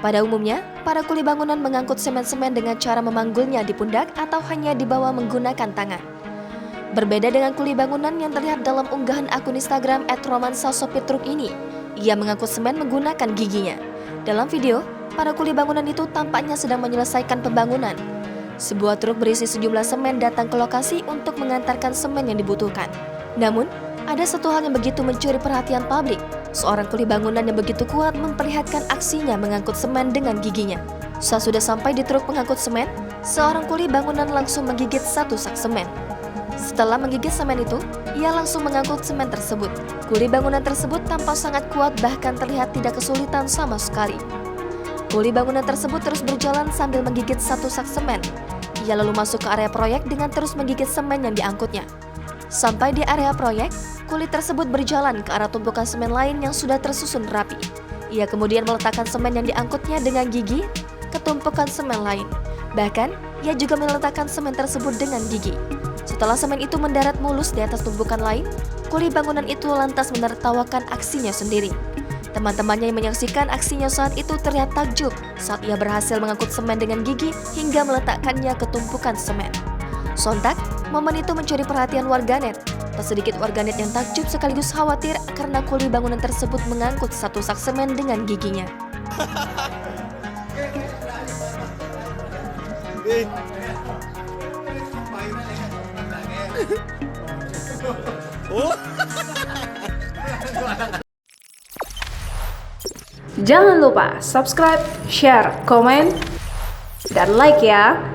Pada umumnya, para kuli bangunan mengangkut semen-semen dengan cara memanggulnya di pundak atau hanya dibawa menggunakan tangan. Berbeda dengan kuli bangunan yang terlihat dalam unggahan akun Instagram @romansasopirtruk ini, ia mengangkut semen menggunakan giginya. Dalam video, para kuli bangunan itu tampaknya sedang menyelesaikan pembangunan. Sebuah truk berisi sejumlah semen datang ke lokasi untuk mengantarkan semen yang dibutuhkan. Namun, ada satu hal yang begitu mencuri perhatian publik. Seorang kuli bangunan yang begitu kuat memperlihatkan aksinya mengangkut semen dengan giginya. Saat sudah sampai di truk pengangkut semen, seorang kuli bangunan langsung menggigit satu sak semen. Setelah menggigit semen itu, ia langsung mengangkut semen tersebut. Kuli bangunan tersebut tampak sangat kuat, bahkan terlihat tidak kesulitan sama sekali. Kuli bangunan tersebut terus berjalan sambil menggigit satu sak semen. Ia lalu masuk ke area proyek dengan terus menggigit semen yang diangkutnya. Sampai di area proyek, kuli tersebut berjalan ke arah tumpukan semen lain yang sudah tersusun rapi. Ia kemudian meletakkan semen yang diangkutnya dengan gigi ke tumpukan semen lain. Bahkan, ia juga meletakkan semen tersebut dengan gigi. Setelah semen itu mendarat mulus di atas tumpukan lain, kuli bangunan itu lantas menertawakan aksinya sendiri. Teman-temannya yang menyaksikan aksinya saat itu terlihat takjub saat ia berhasil mengangkut semen dengan gigi hingga meletakkannya ke tumpukan semen. Sontak, momen itu mencuri perhatian warganet. Tak sedikit warganet yang takjub sekaligus khawatir karena kuli bangunan tersebut mengangkut satu sak semen dengan giginya. Jangan lupa subscribe, share, komen, dan like ya.